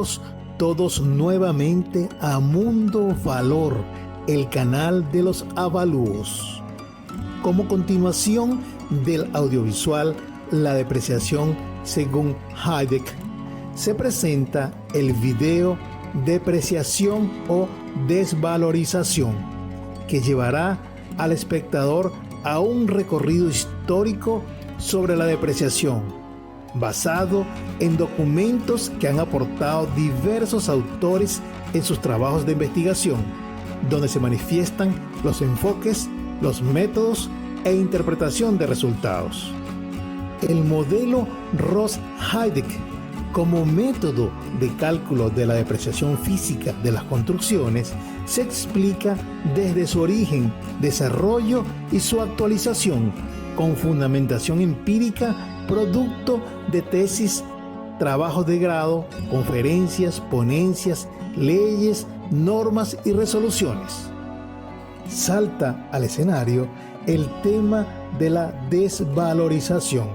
Bienvenidos todos nuevamente a Mundo Valor, el canal de los avalúos. Como continuación del audiovisual La depreciación según Hayek, se presenta el video Depreciación o desvalorización, que llevará al espectador a un recorrido histórico sobre la depreciación, basado en documentos que han aportado diversos autores en sus trabajos de investigación, donde se manifiestan los enfoques, los métodos e interpretación de resultados. El modelo Ross-Hayek como método de cálculo de la depreciación física de las construcciones se explica desde su origen, desarrollo y su actualización, con fundamentación empírica, producto de tesis, trabajos de grado, conferencias, ponencias, leyes, normas y resoluciones. Salta al escenario el tema de la desvalorización,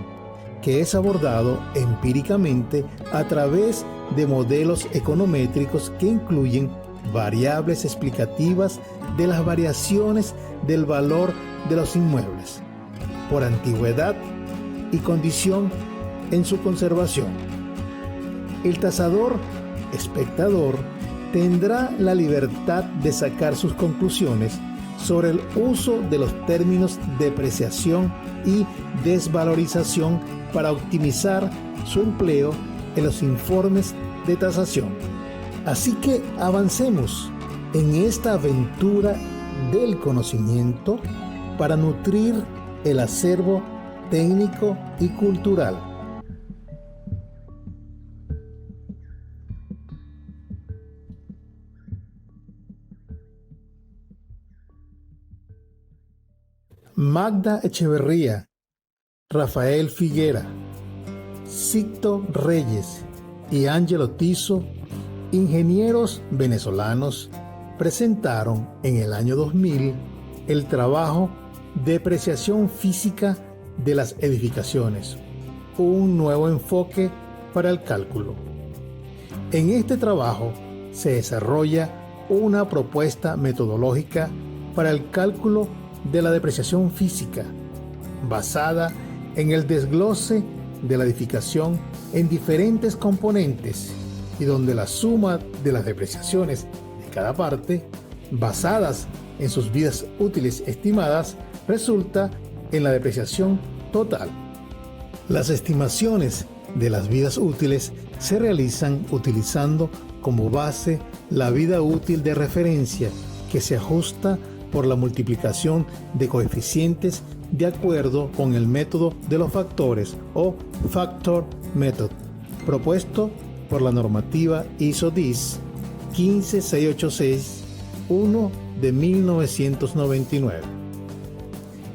que es abordado empíricamente a través de modelos econométricos que incluyen variables explicativas de las variaciones del valor de los inmuebles por antigüedad y condición en su conservación. El tasador, espectador, tendrá la libertad de sacar sus conclusiones sobre el uso de los términos depreciación y desvalorización para optimizar su empleo en los informes de tasación. Así que avancemos en esta aventura del conocimiento para nutrir el acervo técnico y cultural. Magda Echeverría, Rafael Figuera, Sixto Reyes y Ángelo Tiso, ingenieros venezolanos, presentaron en el año 2000 el trabajo Depreciación física de las edificaciones, un nuevo enfoque para el cálculo. En este trabajo se desarrolla una propuesta metodológica para el cálculo de la depreciación física, basada en el desglose de la edificación en diferentes componentes y donde la suma de las depreciaciones de cada parte, basadas en sus vidas útiles estimadas, resulta en la depreciación total. Las estimaciones de las vidas útiles se realizan utilizando como base la vida útil de referencia, que se ajusta por la multiplicación de coeficientes de acuerdo con el método de los factores o Factor Method, propuesto por la normativa ISO-DIS 15686-1 de 1999.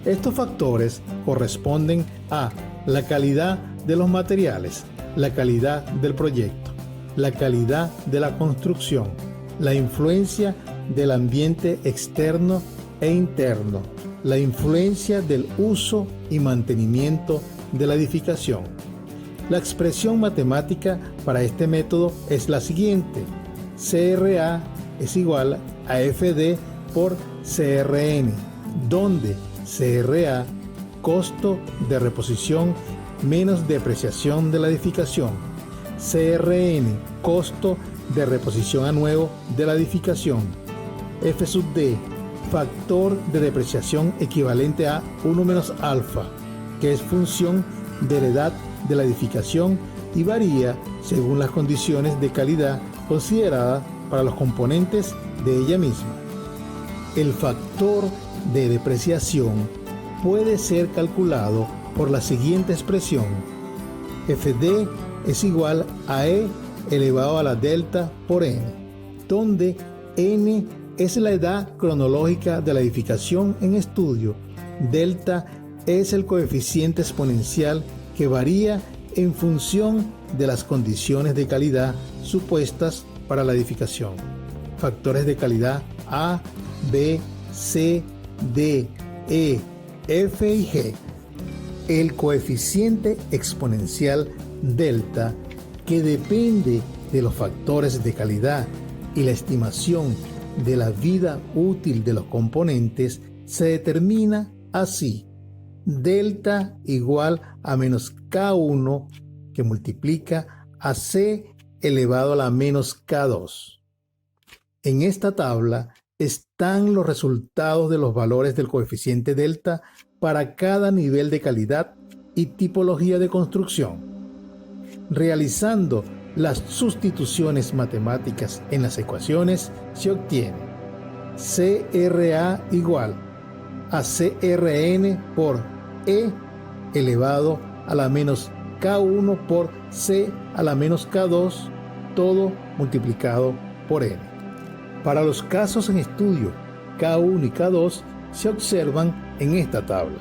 Estos factores corresponden a la calidad de los materiales, la calidad del proyecto, la calidad de la construcción, la influencia del ambiente externo e interno, la influencia del uso y mantenimiento de la edificación. La expresión matemática para este método es la siguiente: CRA es igual a FD por CRN, donde CRA, costo de reposición menos depreciación de la edificación, CRN, costo de reposición a nuevo de la edificación, F sub D, factor de depreciación equivalente a 1 menos alfa, que es función de la edad de la edificación y varía según las condiciones de calidad consideradas para los componentes de ella misma. El factor de depreciación puede ser calculado por la siguiente expresión: FD es igual a E elevado a la delta por N, donde N es la edad cronológica de la edificación en estudio, delta es el coeficiente exponencial que varía en función de las condiciones de calidad supuestas para la edificación. Factores de calidad A, B, C, D, E, F y G. El coeficiente exponencial delta, que depende de los factores de calidad y la estimación de la vida útil de los componentes se determina así: delta igual a menos K1 que multiplica a C elevado a la menos K2. En esta tabla están los resultados de los valores del coeficiente delta para cada nivel de calidad y tipología de construcción. Realizando las sustituciones matemáticas en las ecuaciones, se obtiene CRA igual a CRN por E elevado a la menos K1 por C a la menos K2, todo multiplicado por N. Para los casos en estudio, K1 y K2 se observan en esta tabla.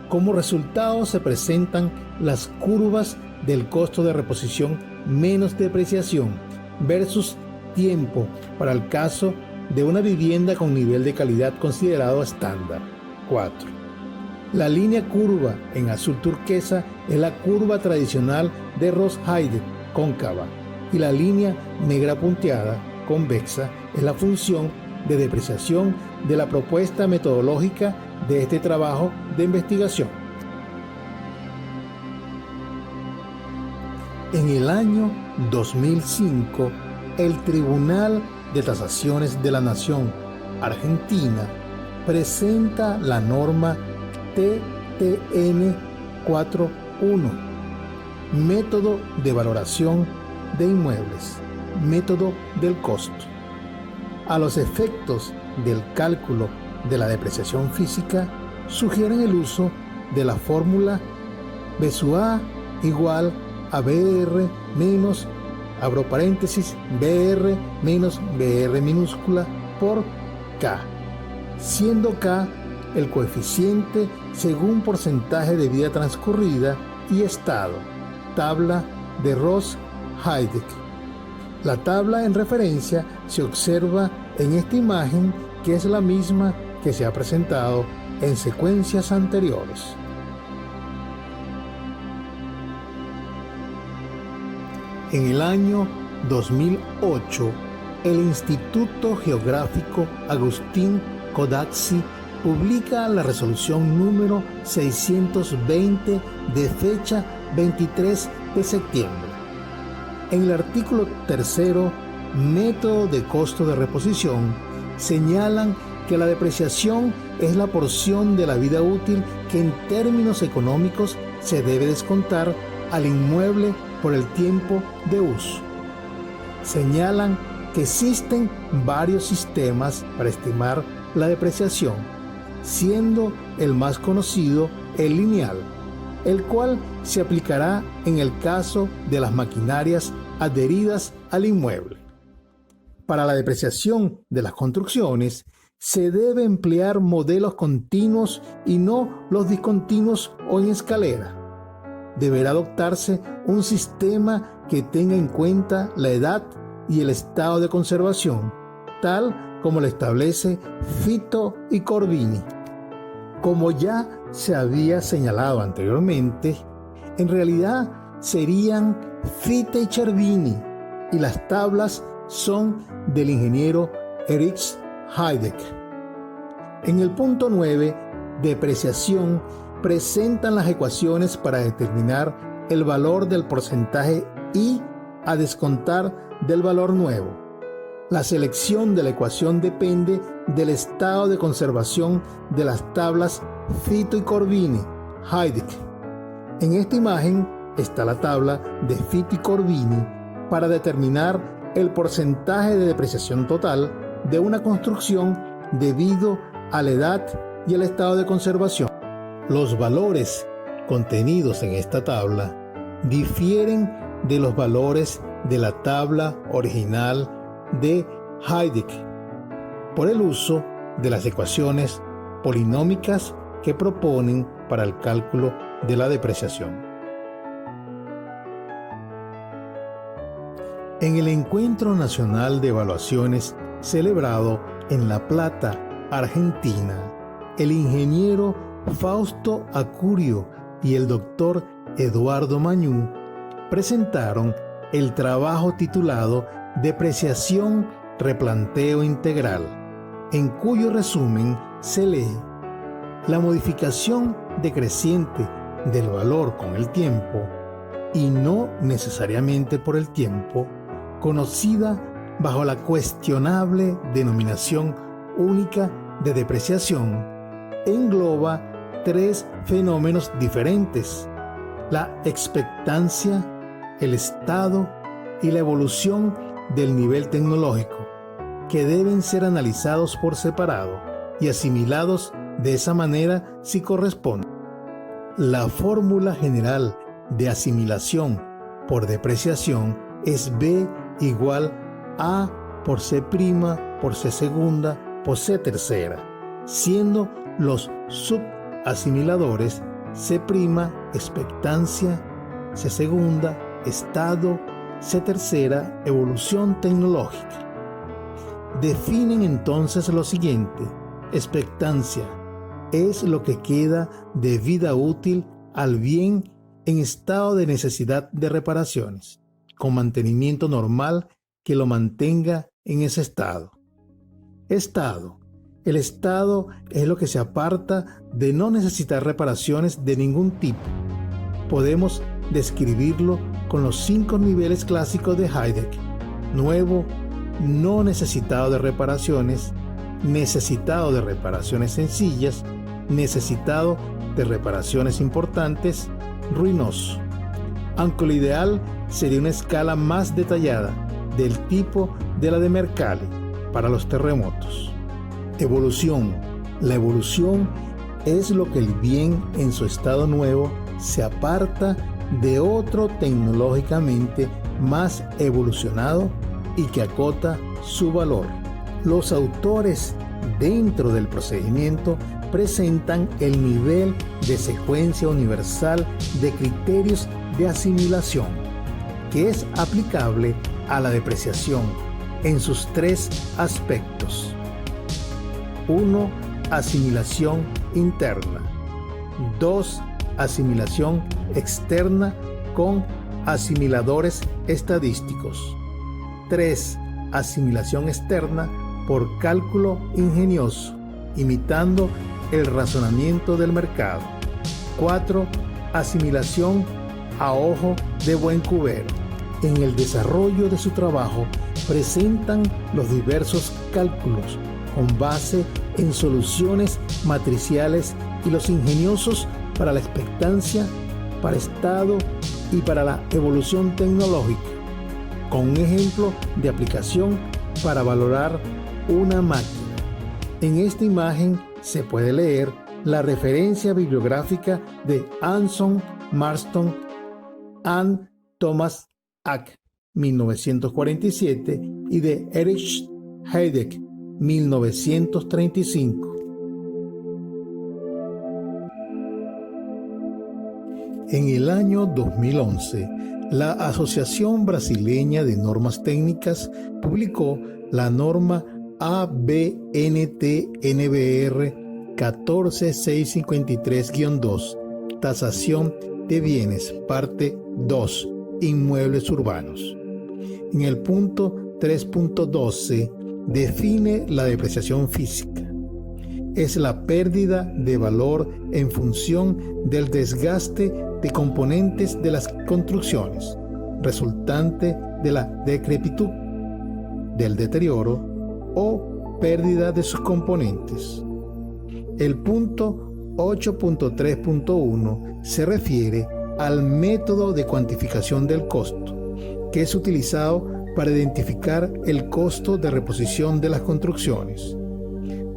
Como resultado se presentan las curvas del costo de reposición menos depreciación versus tiempo para el caso de una vivienda con nivel de calidad considerado estándar. 4. La línea curva en azul turquesa es la curva tradicional de Ross-Heider cóncava y la línea negra punteada convexa es la función de depreciación de la propuesta metodológica de este trabajo de investigación. En el año 2005, el Tribunal de Tasaciones de la Nación Argentina presenta la norma TTN 4.1, Método de Valoración de Inmuebles, Método del Costo. A los efectos del cálculo de la depreciación física, sugieren el uso de la fórmula B sub A igual a BR menos, abro paréntesis, BR menos BR minúscula por K, siendo K el coeficiente según porcentaje de vida transcurrida y estado, tabla de Ross-Heider. La tabla en referencia se observa en esta imagen, que es la misma que se ha presentado en secuencias anteriores. En el año 2008, el Instituto Geográfico Agustín Codazzi publica la resolución número 620 de fecha 23 de septiembre. En el artículo 3, método de costo de reposición, señalan que la depreciación es la porción de la vida útil que en términos económicos se debe descontar al inmueble por el tiempo de uso. Señalan que existen varios sistemas para estimar la depreciación, siendo el más conocido el lineal, el cual se aplicará en el caso de las maquinarias adheridas al inmueble. Para la depreciación de las construcciones, se debe emplear modelos continuos y no los discontinuos o en escalera. Deberá adoptarse un sistema que tenga en cuenta la edad y el estado de conservación, tal como lo establece Fitto y Corbini. Como ya se había señalado anteriormente, en realidad serían Fitte y Cervini, y las tablas son del ingeniero Erich Heidegger. En el punto 9, depreciación, presentan las ecuaciones para determinar el valor del porcentaje I a descontar del valor nuevo. La selección de la ecuación depende del estado de conservación de las tablas Fitto y Corbini, Heidegger. En esta imagen está la tabla de Fitto y Corbini para determinar el porcentaje de depreciación total de una construcción debido a la edad y el estado de conservación. Los valores contenidos en esta tabla difieren de los valores de la tabla original de Heidegger por el uso de las ecuaciones polinómicas que proponen para el cálculo de la depreciación. En el Encuentro Nacional de Evaluaciones celebrado en La Plata, Argentina, el ingeniero Fausto Acurio y el doctor Eduardo Mañú presentaron el trabajo titulado Depreciación Replanteo Integral, en cuyo resumen se lee: la modificación decreciente del valor con el tiempo, y no necesariamente por el tiempo, conocida bajo la cuestionable denominación única de depreciación, engloba tres fenómenos diferentes: la expectancia, el estado y la evolución del nivel tecnológico, que deben ser analizados por separado y asimilados de esa manera si corresponde. La fórmula general de asimilación por depreciación es B igual A por C' por C segunda por C tercera, siendo los subasimiladores C', expectancia, C segunda, estado, C tercera, evolución tecnológica. Definen entonces lo siguiente: expectancia es lo que queda de vida útil al bien en estado de necesidad de reparaciones, con mantenimiento normal que lo mantenga en ese estado. Estado. El estado es lo que se aparta de no necesitar reparaciones de ningún tipo. Podemos describirlo con los 5 niveles clásicos de Heidegger: nuevo, no necesitado de reparaciones, necesitado de reparaciones sencillas, necesitado de reparaciones importantes, ruinoso. Aunque lo ideal sería una escala más detallada del tipo de la de Mercalli para los terremotos. Evolución. La evolución es lo que el bien en su estado nuevo se aparta de otro tecnológicamente más evolucionado y que acota su valor. Los autores dentro del procedimiento presentan el nivel de secuencia universal de criterios de asimilación, que es aplicable a la depreciación en sus 3 aspectos. 1. Asimilación interna. 2. Asimilación externa con asimiladores estadísticos. 3. Asimilación externa por cálculo ingenioso, imitando el razonamiento del mercado. 4. Asimilación a ojo de buen cubero. En el desarrollo de su trabajo presentan los diversos cálculos con base en soluciones matriciales y los ingeniosos para la expectancia, para estado y para la evolución tecnológica, con un ejemplo de aplicación para valorar una máquina. En esta imagen se puede leer la referencia bibliográfica de Anson Marston and Thomas Ack, 1947, y de Erich Heidegger, 1935. En el año 2011, la Asociación Brasileña de Normas Técnicas publicó la norma ABNT-NBR 14653-2, Tasación de bienes, parte 2, inmuebles urbanos. En el punto 3.12 define la depreciación física. Es la pérdida de valor en función del desgaste de componentes de las construcciones, resultante de la decrepitud, del deterioro o pérdida de sus componentes. El punto 8.3.1 se refiere al método de cuantificación del costo, que es utilizado para identificar el costo de reposición de las construcciones.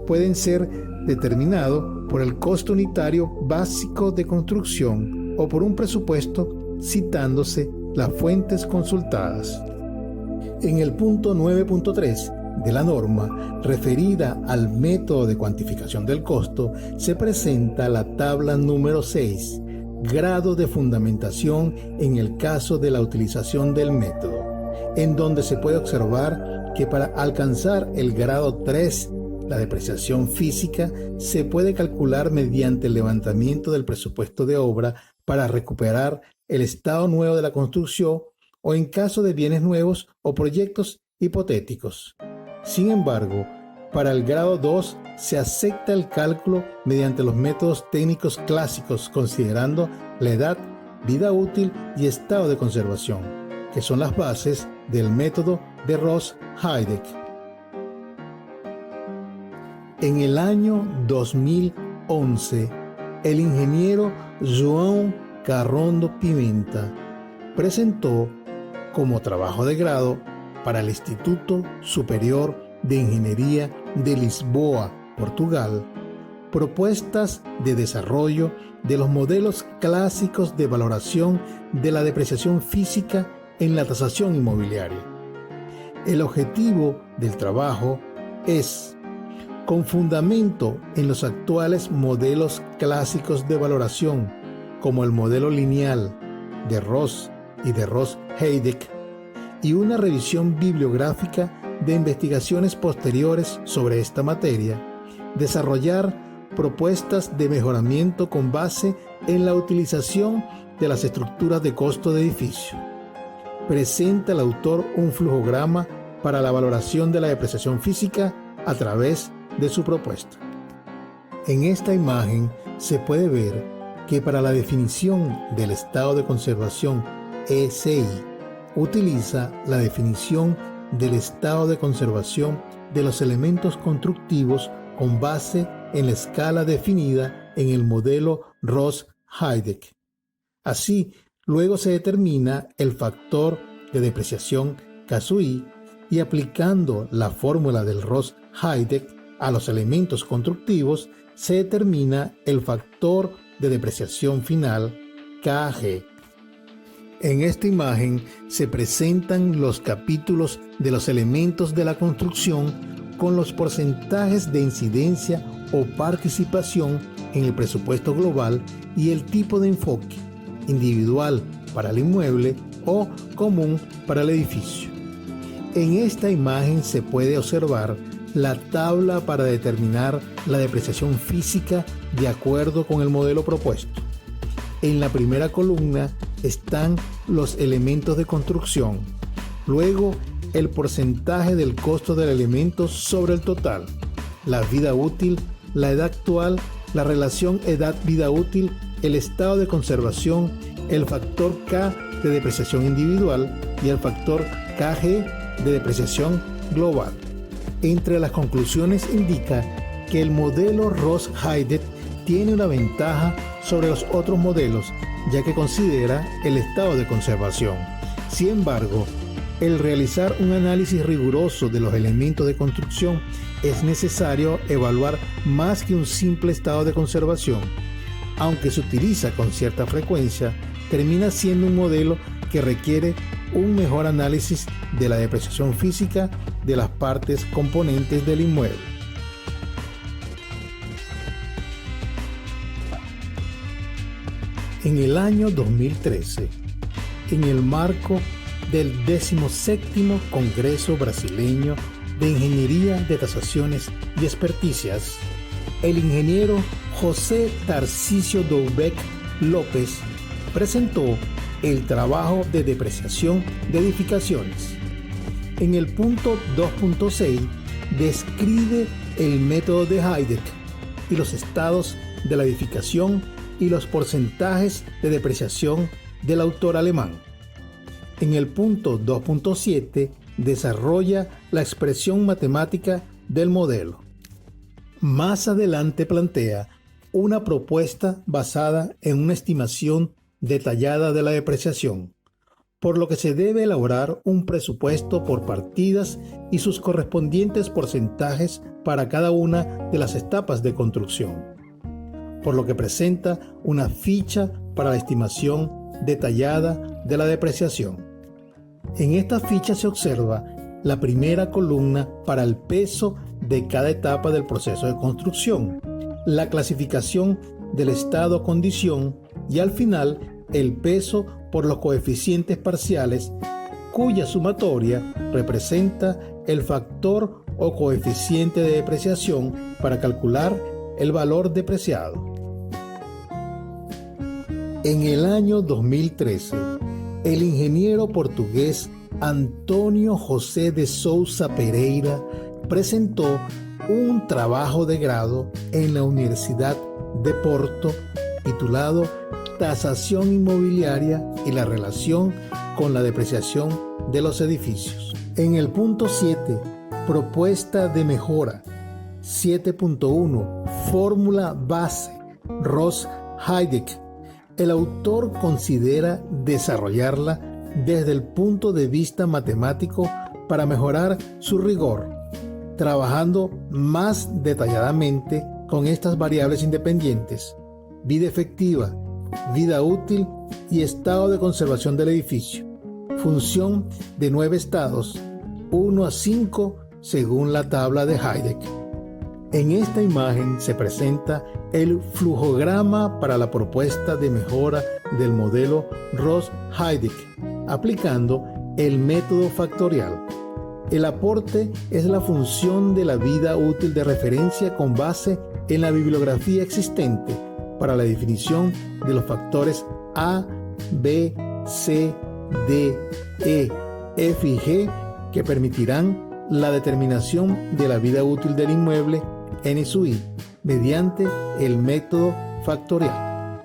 Pueden ser determinados por el costo unitario básico de construcción o por un presupuesto, citándose las fuentes consultadas. En el punto 9.3 de la norma, referida al método de cuantificación del costo, se presenta la tabla número 6, grado de fundamentación en el caso de la utilización del método, en donde se puede observar que para alcanzar el grado 3, la depreciación física, se puede calcular mediante el levantamiento del presupuesto de obra para recuperar el estado nuevo de la construcción o en caso de bienes nuevos o proyectos hipotéticos. Sin embargo, para el grado 2 se acepta el cálculo mediante los métodos técnicos clásicos, considerando la edad, vida útil y estado de conservación, que son las bases del método de Ross-Heideck. En el año 2011, el ingeniero João Carrondo Pimenta presentó como trabajo de grado para el Instituto Superior de Ingeniería de Lisboa, Portugal, propuestas de desarrollo de los modelos clásicos de valoración de la depreciación física en la tasación inmobiliaria. El objetivo del trabajo es, con fundamento en los actuales modelos clásicos de valoración, como el modelo lineal de Ross y de Ross-Heideck, y una revisión bibliográfica de investigaciones posteriores sobre esta materia, desarrollar propuestas de mejoramiento con base en la utilización de las estructuras de costo de edificio. Presenta el autor un flujograma para la valoración de la depreciación física a través de su propuesta. En esta imagen se puede ver que para la definición del estado de conservación ECI utiliza la definición del estado de conservación de los elementos constructivos con base en la escala definida en el modelo Ross-Heideck. Así, luego se determina el factor de depreciación KSUI y aplicando la fórmula del Ross-Heideck a los elementos constructivos se determina el factor de depreciación final KG. En esta imagen se presentan los capítulos de los elementos de la construcción con los porcentajes de incidencia o participación en el presupuesto global y el tipo de enfoque, individual para el inmueble o común para el edificio. En esta imagen se puede observar la tabla para determinar la depreciación física de acuerdo con el modelo propuesto. En la primera columna están los elementos de construcción, luego el porcentaje del costo del elemento sobre el total, la vida útil, la edad actual, la relación edad-vida útil, el estado de conservación, el factor K de depreciación individual y el factor KG de depreciación global. Entre las conclusiones indica que el modelo Ross-Heideck tiene una ventaja sobre los otros modelos, ya que considera el estado de conservación. Sin embargo, el realizar un análisis riguroso de los elementos de construcción es necesario evaluar más que un simple estado de conservación. Aunque se utiliza con cierta frecuencia, termina siendo un modelo que requiere un mejor análisis de la depreciación física de las partes componentes del inmueble. En el año 2013, en el marco del 17º Congreso Brasileño de Ingeniería de Tasaciones y Experticias, el ingeniero José Tarcísio Doubec López presentó el trabajo de depreciación de edificaciones. En el punto 2.6 describe el método de Heideck y los estados de la edificación y los porcentajes de depreciación del autor alemán. En el punto 2.7 desarrolla la expresión matemática del modelo. Más adelante plantea una propuesta basada en una estimación detallada de la depreciación, por lo que se debe elaborar un presupuesto por partidas y sus correspondientes porcentajes para cada una de las etapas de construcción, por lo que presenta una ficha para la estimación detallada de la depreciación. En esta ficha se observa la primera columna para el peso de cada etapa del proceso de construcción, la clasificación del estado o condición y al final el peso por los coeficientes parciales, cuya sumatoria representa el factor o coeficiente de depreciación para calcular el valor depreciado. En el año 2013, el ingeniero portugués Antônio José de Souza Pereira presentó un trabajo de grado en la Universidad de Porto titulado Tasación inmobiliaria y la relación con la depreciación de los edificios. En el punto 7, propuesta de mejora 7.1, fórmula base Ross-Heidig, el autor considera desarrollarla desde el punto de vista matemático para mejorar su rigor, trabajando más detalladamente con estas variables independientes: vida efectiva, vida útil y estado de conservación del edificio, función de 9 estados, 1 a 5 según la tabla de Heidig. En esta imagen se presenta el flujograma para la propuesta de mejora del modelo Ross-Heidig, aplicando el método factorial. El aporte es la función de la vida útil de referencia con base en la bibliografía existente para la definición de los factores A, B, C, D, E, F y G que permitirán la determinación de la vida útil del inmueble N sub I mediante el método factorial.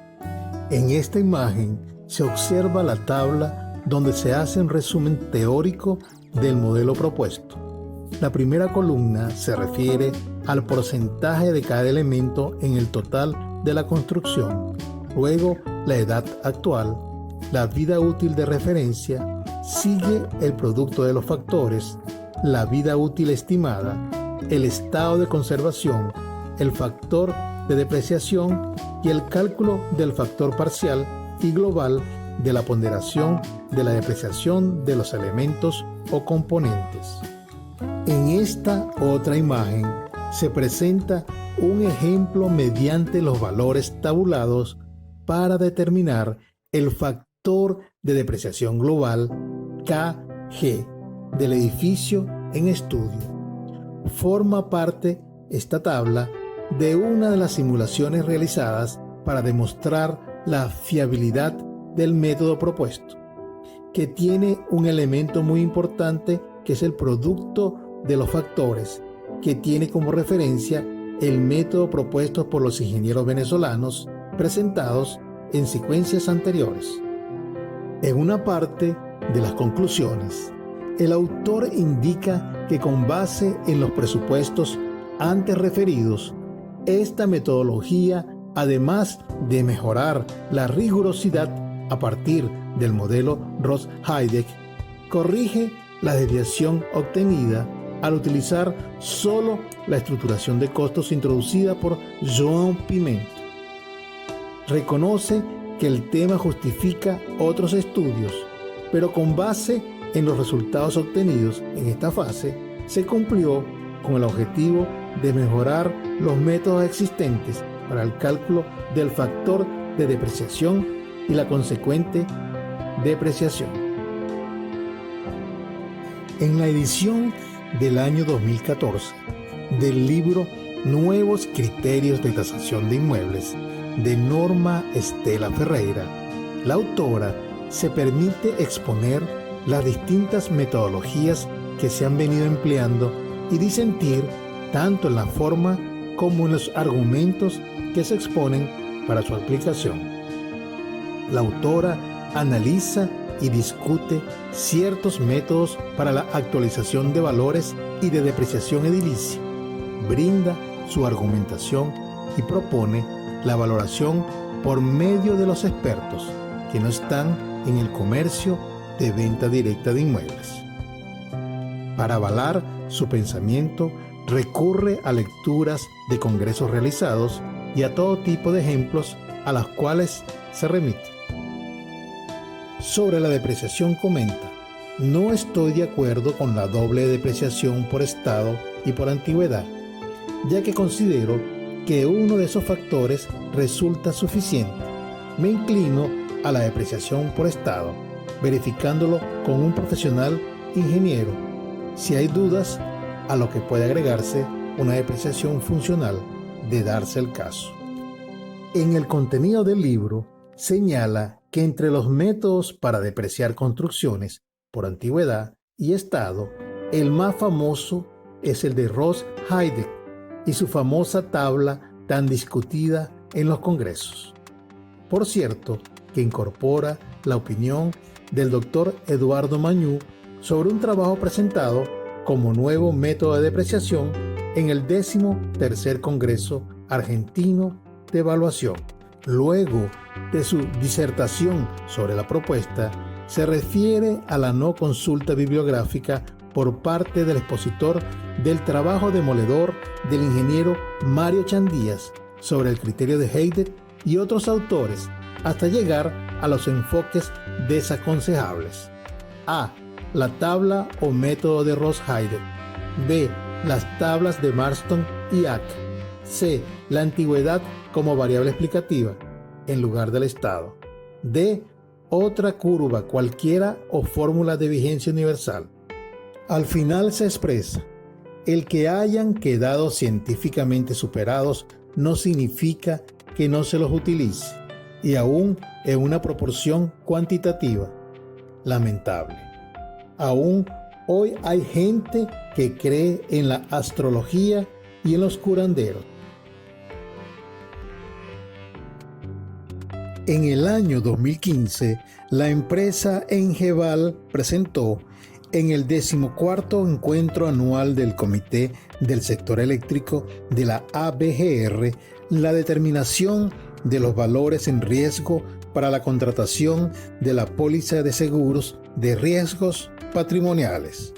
En esta imagen se observa la tabla donde se hace un resumen teórico del modelo propuesto. La primera columna se refiere al porcentaje de cada elemento en el total de la construcción, luego la edad actual, la vida útil de referencia, sigue el producto de los factores, la vida útil estimada, el estado de conservación, el factor de depreciación y el cálculo del factor parcial y global de la ponderación de la depreciación de los elementos o componentes. En esta otra imagen se presenta un ejemplo mediante los valores tabulados para determinar el factor de depreciación global KG del edificio en estudio. Forma parte esta tabla de una de las simulaciones realizadas para demostrar la fiabilidad del método propuesto, que tiene un elemento muy importante que es el producto de los factores, que tiene como referencia el método propuesto por los ingenieros venezolanos presentados en secuencias anteriores. En una parte de las conclusiones, el autor indica que con base en los presupuestos antes referidos, esta metodología, además de mejorar la rigurosidad a partir del modelo Ross-Heidig, corrige la desviación obtenida al utilizar solo la estructuración de costos introducida por João Pimenta. Reconoce que el tema justifica otros estudios, pero con base en los resultados obtenidos en esta fase, se cumplió con el objetivo de mejorar los métodos existentes para el cálculo del factor de depreciación y la consecuente depreciación. En la edición del año 2014 del libro Nuevos Criterios de Tasación de Inmuebles de Norma Estela Ferreira, la autora se permite exponer las distintas metodologías que se han venido empleando y disentir tanto en la forma como en los argumentos que se exponen para su aplicación. La autora analiza y discute ciertos métodos para la actualización de valores y de depreciación edilicia, brinda su argumentación y propone la valoración por medio de los expertos que no están en el comercio de venta directa de inmuebles. Para avalar su pensamiento, recurre a lecturas de congresos realizados y a todo tipo de ejemplos a los cuales se remite. Sobre la depreciación comenta: no estoy de acuerdo con la doble depreciación por estado y por antigüedad, ya que considero que uno de esos factores resulta suficiente. Me inclino a la depreciación por estado, verificándolo con un profesional ingeniero. Si hay dudas, a lo que puede agregarse una depreciación funcional de darse el caso. En el contenido del libro señala que entre los métodos para depreciar construcciones por antigüedad y estado, el más famoso es el de Ross-Heidig y su famosa tabla tan discutida en los congresos. Por cierto, que incorpora la opinión del doctor Eduardo Mañú sobre un trabajo presentado como nuevo método de depreciación en el 13º Congreso Argentino de Evaluación. Luego de su disertación sobre la propuesta, se refiere a la no consulta bibliográfica por parte del expositor del trabajo demoledor del ingeniero Mario Chandías sobre el criterio de Heidig y otros autores, hasta llegar a los enfoques desaconsejables. A. La tabla o método de Ross-Heidig. B. Las tablas de Marston y Ack. C. La antigüedad como variable explicativa en lugar del estado. D. Otra curva cualquiera o fórmula de vigencia universal. Al final se expresa: el que hayan quedado científicamente superados no significa que no se los utilice, y aún en una proporción cuantitativa. Lamentable. Aún hoy hay gente que cree en la astrología y en los curanderos. En el año 2015, la empresa Engeval presentó en el 14º encuentro anual del Comité del Sector Eléctrico de la ABGR la determinación de los valores en riesgo para la contratación de la póliza de seguros de riesgos patrimoniales.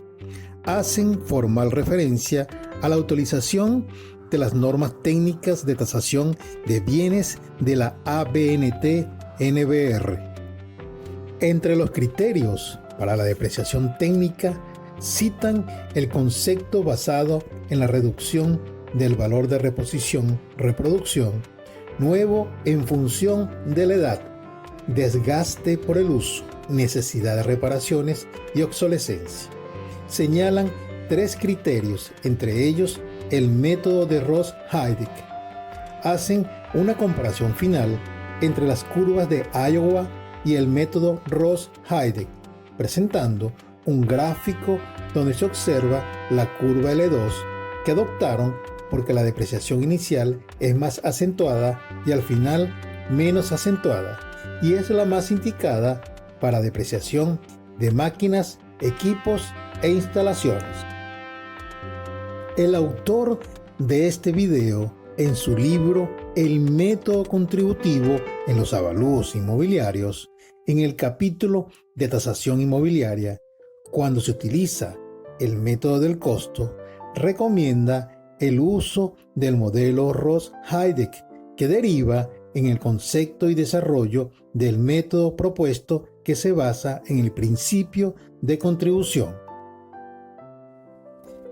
Hacen formal referencia a la utilización de las normas técnicas de tasación de bienes de la ABNT-NBR. Entre los criterios para la depreciación técnica citan el concepto basado en la reducción del valor de reposición-reproducción, nuevo en función de la edad, desgaste por el uso, necesidad de reparaciones y obsolescencia. Señalan 3 criterios, entre ellos el método de Ross-Heidig. Hacen una comparación final entre las curvas de Iowa y el método Ross-Heidig, presentando un gráfico donde se observa la curva L2 que adoptaron porque la depreciación inicial es más acentuada y al final menos acentuada, y es la más indicada para depreciación de máquinas, equipos e instalaciones. El autor de este video, en su libro El método contributivo en los avalúos inmobiliarios, en el capítulo de tasación inmobiliaria, cuando se utiliza el método del costo, recomienda el uso del modelo Ross-Heidig, que deriva en el concepto y desarrollo del método propuesto que se basa en el principio de contribución.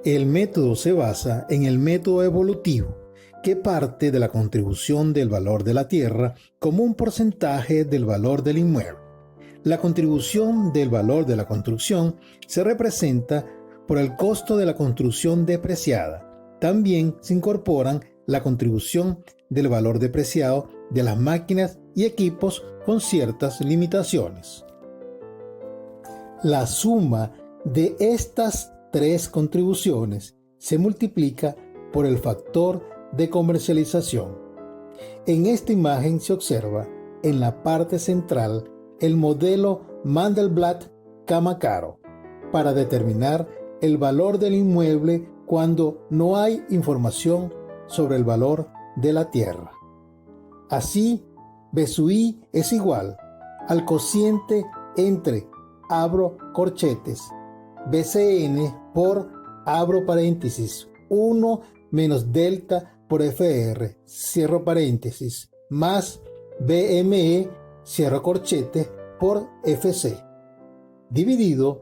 El método se basa en el método evolutivo, que parte de la contribución del valor de la tierra como un porcentaje del valor del inmueble. La contribución del valor de la construcción se representa por el costo de la construcción depreciada. También se incorporan la contribución del valor depreciado de las máquinas y equipos con ciertas limitaciones. La suma de estas 3 contribuciones se multiplica por el factor de comercialización. En esta imagen se observa en la parte central el modelo Mandelbrot-Camacaro para determinar el valor del inmueble cuando no hay información sobre el valor de la tierra. Así, BSUI es igual al cociente entre, abro corchetes, BCN por, abro paréntesis, 1 menos delta por FR, cierro paréntesis, más BME, cierro corchete, por FC, dividido,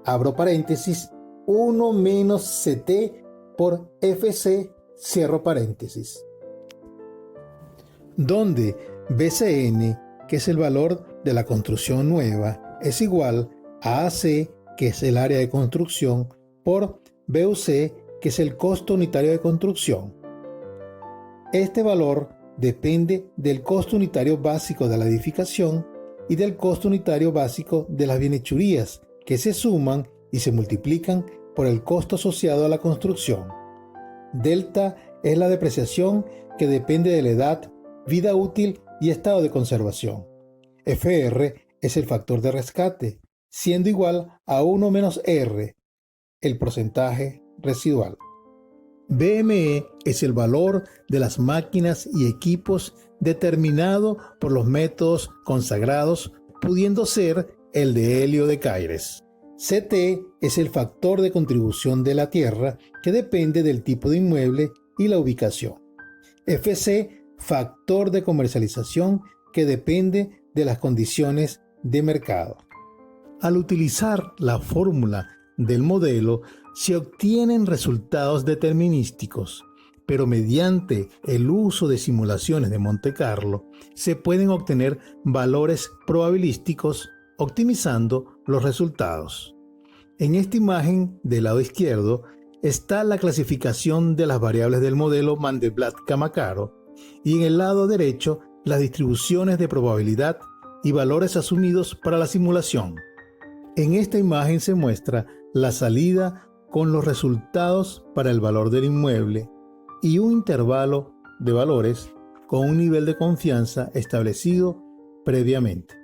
abro paréntesis, 1 menos CT por FC, cierro paréntesis, donde BCN, que es el valor de la construcción nueva, es igual a AC, que es el área de construcción, por BUC, que es el costo unitario de construcción. Este valor depende del costo unitario básico de la edificación y del costo unitario básico de las bienhechurías, que se suman y se multiplican por el costo asociado a la construcción. Delta es la depreciación que depende de la edad, vida útil y estado de conservación. FR es el factor de rescate, siendo igual a 1 menos R, el porcentaje residual. BME es el valor de las máquinas y equipos determinado por los métodos consagrados, pudiendo ser el de Helio de Caires. CT es el factor de contribución de la tierra, que depende del tipo de inmueble y la ubicación. FC, factor de comercialización, que depende de las condiciones de mercado. Al utilizar la fórmula del modelo, se obtienen resultados determinísticos, pero mediante el uso de simulaciones de Monte Carlo se pueden obtener valores probabilísticos optimizando los resultados. En esta imagen del lado izquierdo está la clasificación de las variables del modelo Mandelbrot-Camacaro y en el lado derecho las distribuciones de probabilidad y valores asumidos para la simulación. En esta imagen se muestra la salida con los resultados para el valor del inmueble y un intervalo de valores con un nivel de confianza establecido previamente.